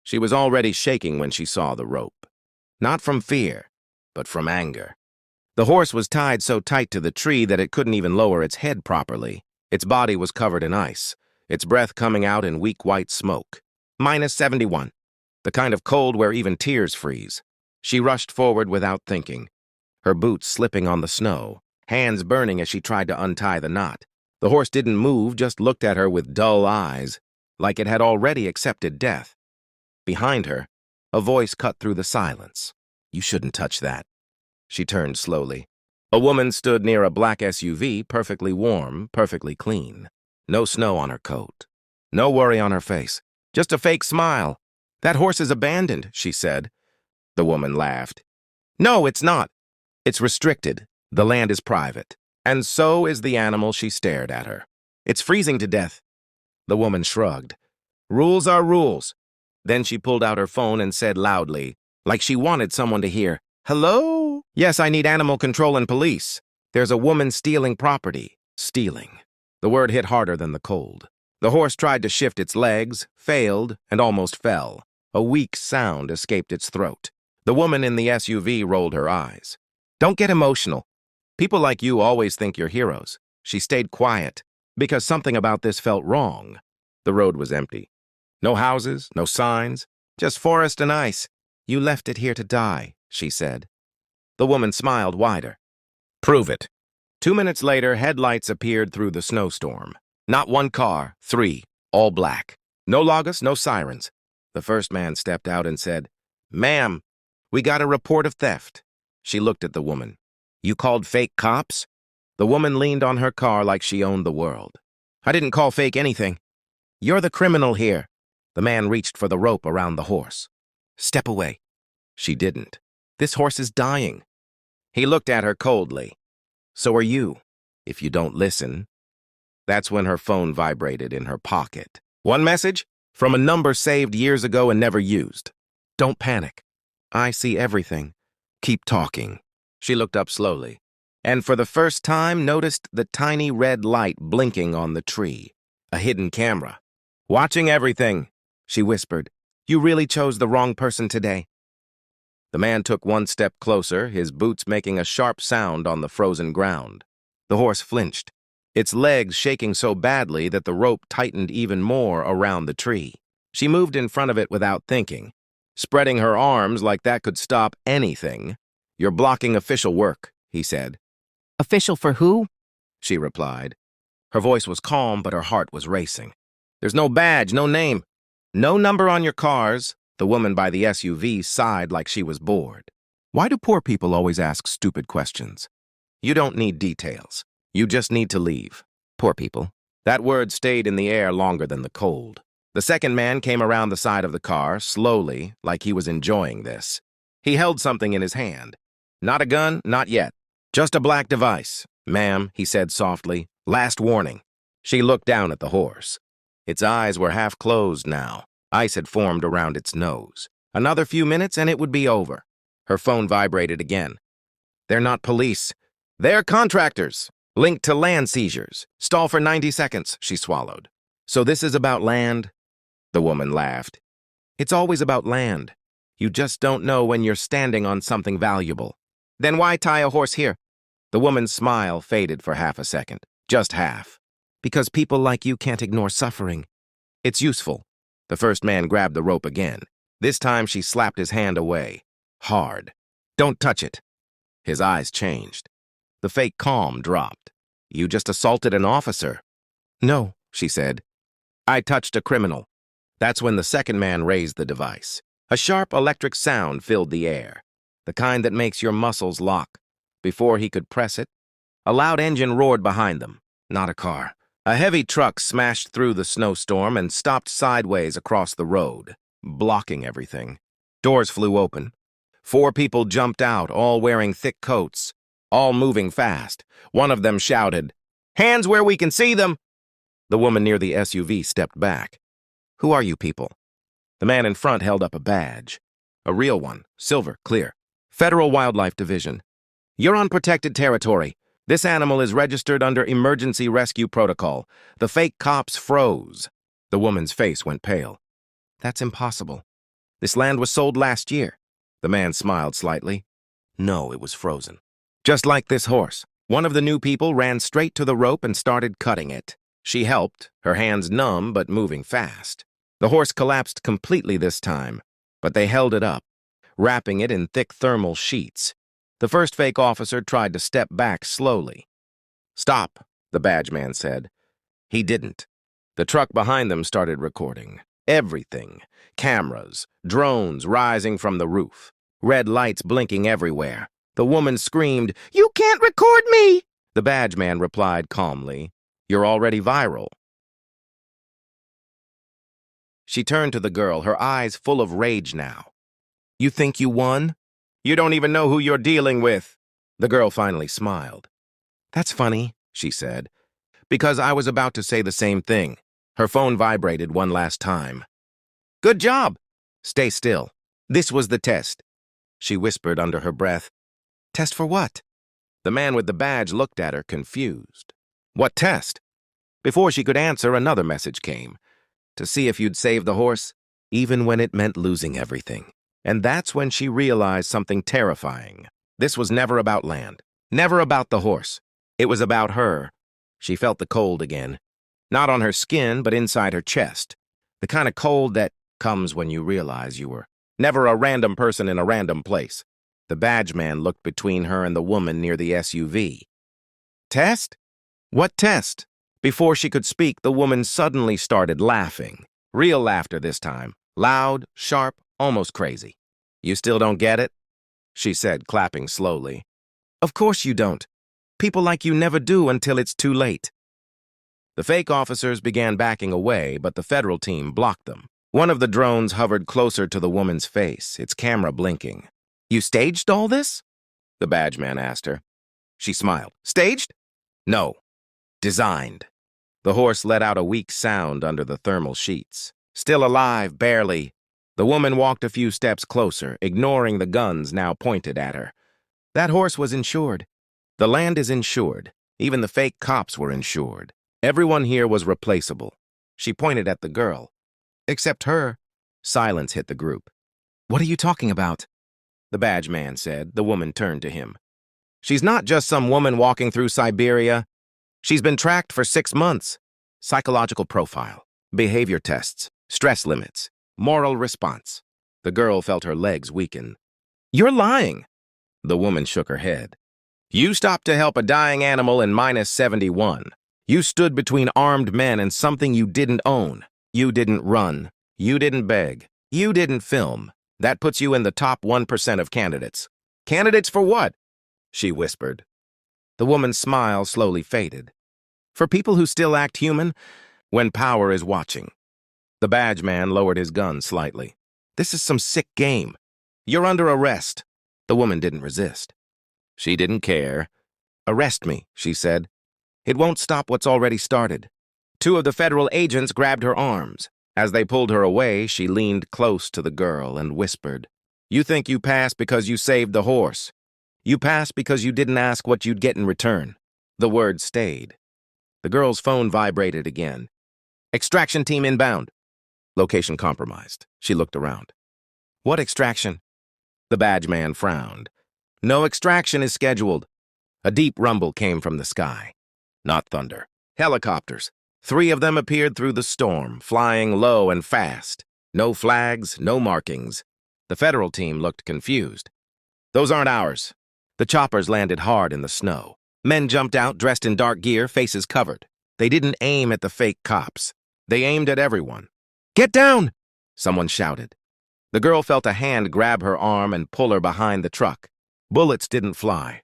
She was already shaking when she saw the rope. Not from fear, but from anger. The horse was tied so tight to the tree that it couldn't even lower its head properly. Its body was covered in ice, its breath coming out in weak white smoke. -71. The kind of cold where even tears freeze. She rushed forward without thinking, her boots slipping on the snow, hands burning as she tried to untie the knot. The horse didn't move, just looked at her with dull eyes, like it had already accepted death. Behind her, a voice cut through the silence. "You shouldn't touch that." She turned slowly. A woman stood near a black SUV, perfectly warm, perfectly clean. No snow on her coat. No worry on her face. Just a fake smile. "That horse is abandoned," she said. The woman laughed. "No, it's not. It's restricted. The land is private. And so is the animal." She stared at her. "It's freezing to death." The woman shrugged. "Rules are rules." Then she pulled out her phone and said loudly, like she wanted someone to hear, "Hello? Yes, I need animal control and police. There's a woman stealing property." Stealing. The word hit harder than the cold. The horse tried to shift its legs, failed, and almost fell. A weak sound escaped its throat. The woman in the SUV rolled her eyes. "Don't get emotional. People like you always think you're heroes." She stayed quiet, because something about this felt wrong. The road was empty. No houses, no signs, just forest and ice. "You left it here to die," she said. The woman smiled wider. "Prove it." 2 minutes later, headlights appeared through the snowstorm. Not one car, 3, all black. No logos, no sirens. The first man stepped out and said, "Ma'am, we got a report of theft." She looked at the woman. "You called fake cops?" The woman leaned on her car like she owned the world. "I didn't call fake anything. You're the criminal here." The man reached for the rope around the horse. "Step away." She didn't. "This horse is dying." He looked at her coldly. "So are you, if you don't listen." That's when her phone vibrated in her pocket. One message? From a number saved years ago and never used. "Don't panic. I see everything. Keep talking." She looked up slowly, and for the first time noticed the tiny red light blinking on the tree. A hidden camera. "Watching everything," she whispered. "You really chose the wrong person today." The man took one step closer, his boots making a sharp sound on the frozen ground. The horse flinched, its legs shaking so badly that the rope tightened even more around the tree. She moved in front of it without thinking, spreading her arms like that could stop anything. "You're blocking official work," he said. "Official for who?" she replied. Her voice was calm, but her heart was racing. "There's no badge, no name, no number on your cars." The woman by the SUV sighed like she was bored. "Why do poor people always ask stupid questions?" "You don't need details. You just need to leave." "Poor people." That word stayed in the air longer than the cold. The second man came around the side of the car, slowly, like he was enjoying this. He held something in his hand. "Not a gun, not yet. Just a black device." "Ma'am," he said softly, "last warning." She looked down at the horse. Its eyes were half closed now. Ice had formed around its nose. Another few minutes and it would be over. Her phone vibrated again. "They're not police. They're contractors, linked to land seizures. Stall for 90 seconds, she swallowed. "So this is about land?" The woman laughed. "It's always about land. You just don't know when you're standing on something valuable." "Then why tie a horse here?" The woman's smile faded for half a second. Just half. "Because people like you can't ignore suffering. It's useful." The first man grabbed the rope again. This time she slapped his hand away. Hard. "Don't touch it." His eyes changed. The fake calm dropped. "You just assaulted an officer." "No," she said. "I touched a criminal." That's when the second man raised the device. A sharp electric sound filled the air, the kind that makes your muscles lock. Before he could press it, a loud engine roared behind them. Not a car. A heavy truck smashed through the snowstorm and stopped sideways across the road, blocking everything. Doors flew open. 4 people jumped out, all wearing thick coats, all moving fast. One of them shouted, "Hands where we can see them!" The woman near the SUV stepped back. "Who are you people?" The man in front held up a badge. A real one, silver, clear. "Federal Wildlife Division. You're on protected territory. This animal is registered under emergency rescue protocol." The fake cops froze. The woman's face went pale. "That's impossible." This land was sold last year. The man smiled slightly. No, it was frozen. Just like this horse. One of the new people ran straight to the rope and started cutting it. She helped, her hands numb but moving fast. The horse collapsed completely this time, but they held it up, wrapping it in thick thermal sheets. The first fake officer tried to step back slowly. "Stop," the badge man said. He didn't. The truck behind them started recording. Everything. Cameras, drones rising from the roof, red lights blinking everywhere. The woman screamed, "You can't record me!" The badge man replied calmly, "You're already viral." She turned to the girl, her eyes full of rage now. "You think you won? You don't even know who you're dealing with." The girl finally smiled. "That's funny," she said, "because I was about to say the same thing." Her phone vibrated one last time. "Good job! Stay still. This was the test," she whispered under her breath. "Test for what?" The man with the badge looked at her, confused. "What test?" Before she could answer, another message came. "To see if you'd save the horse, even when it meant losing everything." And that's when she realized something terrifying. This was never about land, never about the horse. It was about her. She felt the cold again. Not on her skin, but inside her chest. The kind of cold that comes when you realize you were never a random person in a random place. The badge man looked between her and the woman near the SUV. "Test? What test?" Before she could speak, the woman suddenly started laughing. Real laughter this time. Loud, sharp, almost crazy. "You still don't get it?" she said, clapping slowly. "Of course you don't. People like you never do until it's too late." The fake officers began backing away, but the federal team blocked them. One of the drones hovered closer to the woman's face, its camera blinking. "You staged all this?" the badge man asked her. She smiled. "Staged? No. Designed." The horse let out a weak sound under the thermal sheets. Still alive, barely. The woman walked a few steps closer, ignoring the guns now pointed at her. "That horse was insured. The land is insured. Even the fake cops were insured. Everyone here was replaceable." She pointed at the girl. "Except her." Silence hit the group. "What are you talking about?" the badge man said. The woman turned to him. "She's not just some woman walking through Siberia. She's been tracked for 6 months. Psychological profile, behavior tests, stress limits, moral response." The girl felt her legs weaken. "You're lying." The woman shook her head. "You stopped to help a dying animal in -71. You stood between armed men and something you didn't own. You didn't run. You didn't beg. You didn't film. That puts you in the top 1% of candidates." "Candidates for what?" she whispered. The woman's smile slowly faded. "For people who still act human when power is watching." The badge man lowered his gun slightly. "This is some sick game. You're under arrest." The woman didn't resist. She didn't care. "Arrest me," she said. "It won't stop what's already started." 2 of the federal agents grabbed her arms. As they pulled her away, she leaned close to the girl and whispered, "You think you passed because you saved the horse. You passed because you didn't ask what you'd get in return." The word stayed. The girl's phone vibrated again. "Extraction team inbound." Location compromised. She looked around. "What extraction?" The badge man frowned. "No extraction is scheduled." A deep rumble came from the sky. Not thunder. Helicopters. 3 of them appeared through the storm, flying low and fast. No flags, no markings. The federal team looked confused. "Those aren't ours." The choppers landed hard in the snow. Men jumped out dressed in dark gear, faces covered. They didn't aim at the fake cops. They aimed at everyone. "Get down!" someone shouted. The girl felt a hand grab her arm and pull her behind the truck. Bullets didn't fly.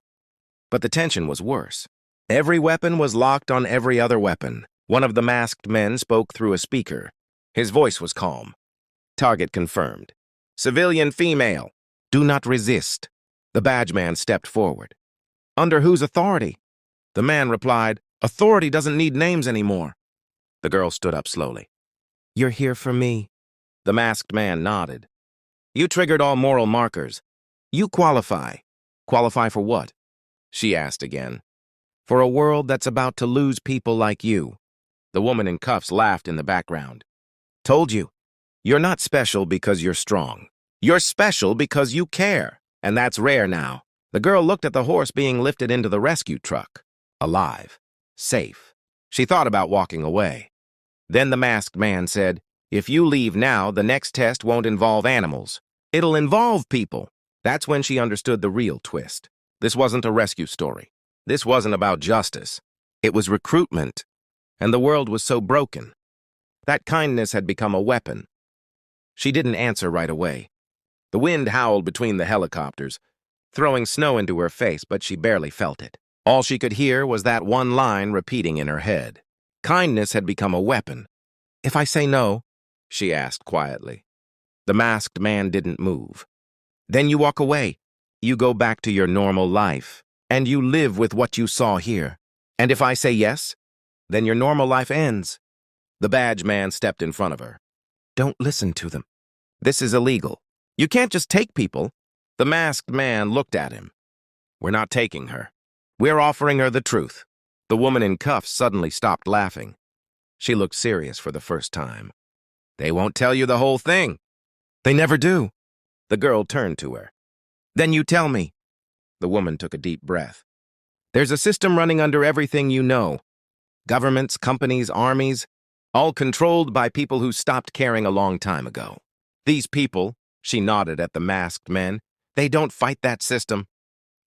But the tension was worse. Every weapon was locked on every other weapon. One of the masked men spoke through a speaker. His voice was calm. "Target confirmed. Civilian female. Do not resist." The badge man stepped forward. "Under whose authority?" The man replied, "Authority doesn't need names anymore." The girl stood up slowly. "You're here for me." The masked man nodded. "You triggered all moral markers. You qualify." "Qualify for what?" she asked again. "For a world that's about to lose people like you." The woman in cuffs laughed in the background. "Told you. You're not special because you're strong. You're special because you care, and that's rare now. The girl looked at the horse being lifted into the rescue truck. Alive. Safe. She thought about walking away. Then the masked man said, "If you leave now, the next test won't involve animals. It'll involve people." That's when she understood the real twist. This wasn't a rescue story. This wasn't about justice. It was recruitment. And the world was so broken. That kindness had become a weapon. She didn't answer right away. The wind howled between the helicopters, throwing snow into her face, but she barely felt it. All she could hear was that one line repeating in her head. Kindness had become a weapon. "If I say no?" she asked quietly. The masked man didn't move. "Then you walk away. You go back to your normal life, and you live with what you saw here. And if I say yes, then your normal life ends." The badge man stepped in front of her. "Don't listen to them. This is illegal. You can't just take people." The masked man looked at him. "We're not taking her. We're offering her the truth." The woman in cuffs suddenly stopped laughing. She looked serious for the first time. "They won't tell you the whole thing." "They never do." The girl turned to her. "Then you tell me." The woman took a deep breath. "There's a system running under everything you know. Governments, companies, armies, all controlled by people who stopped caring a long time ago. These people," she nodded at the masked men, "they don't fight that system.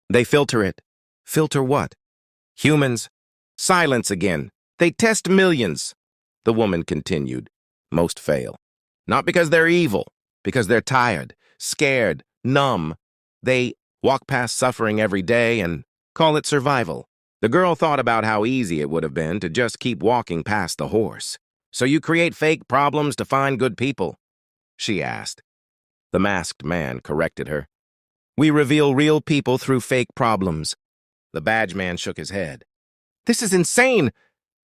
They filter it." "Filter what?" "Humans. Silence again. They test millions." The woman continued. "Most fail. Not because they're evil, because they're tired, scared, numb. They walk past suffering every day and call it survival." The girl thought about how easy it would have been to just keep walking past the horse. "So you create fake problems to find good people?" she asked. The masked man corrected her. "We reveal real people through fake problems." The badge man shook his head. "This is insane."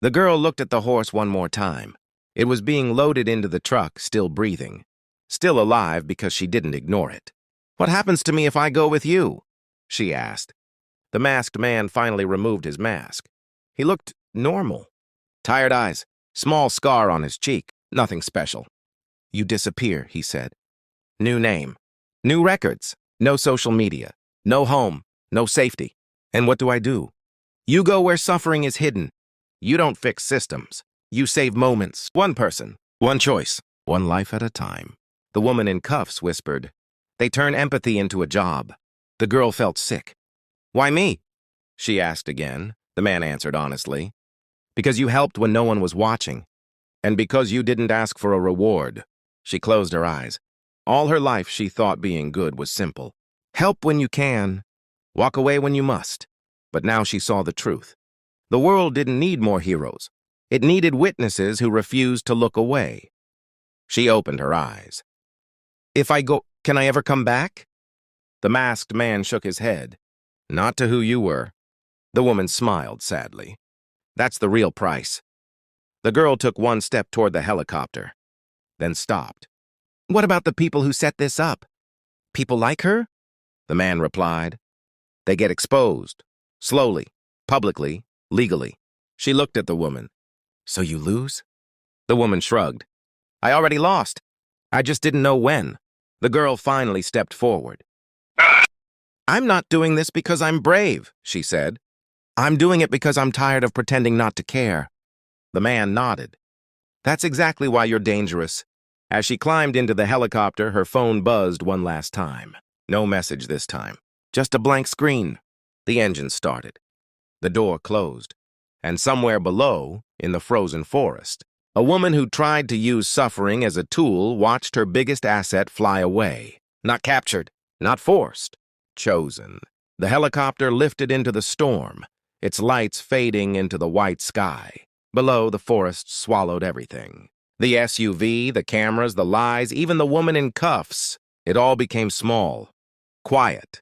The girl looked at the horse one more time. It was being loaded into the truck, still breathing. Still alive because she didn't ignore it. "What happens to me if I go with you?" she asked. The masked man finally removed his mask. He looked normal. Tired eyes, small scar on his cheek, nothing special. "You disappear," he said. "New name, new records, no social media, no home, no safety. And what do I do? You go where suffering is hidden. You don't fix systems. You save moments. One person, one choice, one life at a time." The woman in cuffs whispered, "They turn empathy into a job." The girl felt sick. "Why me?" she asked again. The man answered honestly. "Because you helped when no one was watching. And because you didn't ask for a reward." She closed her eyes. All her life she thought being good was simple. Help when you can. Walk away when you must. But now she saw the truth. The world didn't need more heroes. It needed witnesses who refused to look away. She opened her eyes. "If I go, can I ever come back?" The masked man shook his head. "Not to who you were." The woman smiled sadly. "That's the real price." The girl took one step toward the helicopter, then stopped. "What about the people who set this up? People like her?" The man replied. "They get exposed. Slowly, publicly, legally." She looked at the woman. "So you lose?" The woman shrugged. "I already lost. I just didn't know when." The girl finally stepped forward. "I'm not doing this because I'm brave," she said. "I'm doing it because I'm tired of pretending not to care." The man nodded. "That's exactly why you're dangerous." As she climbed into the helicopter, her phone buzzed one last time. No message this time. Just a blank screen. The engine started. The door closed. And somewhere below, in the frozen forest, a woman who tried to use suffering as a tool watched her biggest asset fly away. Not captured, not forced, chosen. The helicopter lifted into the storm, its lights fading into the white sky. Below, the forest swallowed everything. The SUV, the cameras, the lies, even the woman in cuffs. It all became small, quiet,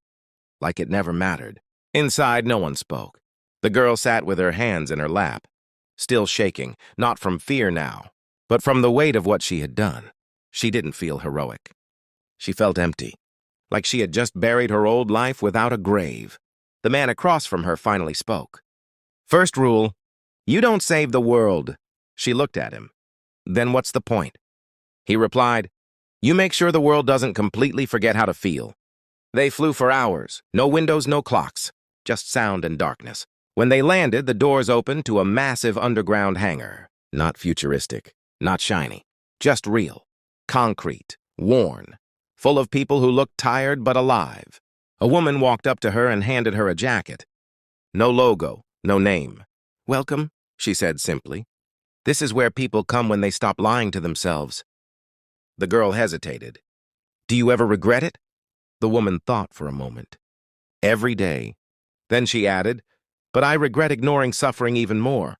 like it never mattered. Inside, no one spoke. The girl sat with her hands in her lap, still shaking, not from fear now, but from the weight of what she had done. She didn't feel heroic. She felt empty, like she had just buried her old life without a grave. The man across from her finally spoke. "First rule, you don't save the world." She looked at him. "Then what's the point?" He replied, You make sure the world doesn't completely forget how to feel. They flew for hours. No windows, no clocks. Just sound and darkness. When they landed, the doors opened to a massive underground hangar. Not futuristic, not shiny, just real. Concrete, worn, full of people who looked tired but alive. A woman walked up to her and handed her a jacket. No logo, no name. "Welcome," she said simply. "This is where people come when they stop lying to themselves." The girl hesitated. "Do you ever regret it?" The woman thought for a moment. "Every day." Then she added, "But I regret ignoring suffering even more."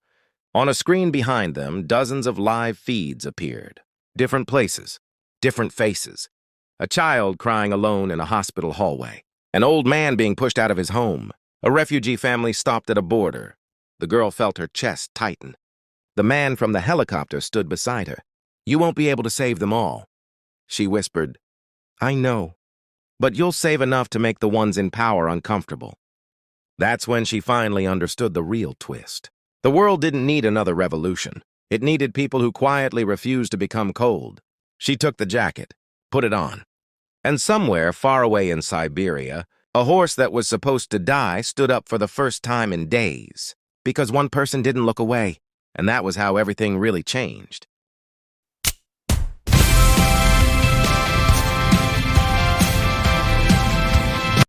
On a screen behind them, dozens of live feeds appeared. Different places, different faces. A child crying alone in a hospital hallway. An old man being pushed out of his home. A refugee family stopped at a border. The girl felt her chest tighten. The man from the helicopter stood beside her. "You won't be able to save them all." She whispered, "I know, but you'll save enough to make the ones in power uncomfortable." That's when she finally understood the real twist. The world didn't need another revolution. It needed people who quietly refused to become cold. She took the jacket, put it on. And somewhere far away in Siberia, a horse that was supposed to die stood up for the first time in days. Because one person didn't look away. And that was how everything really changed.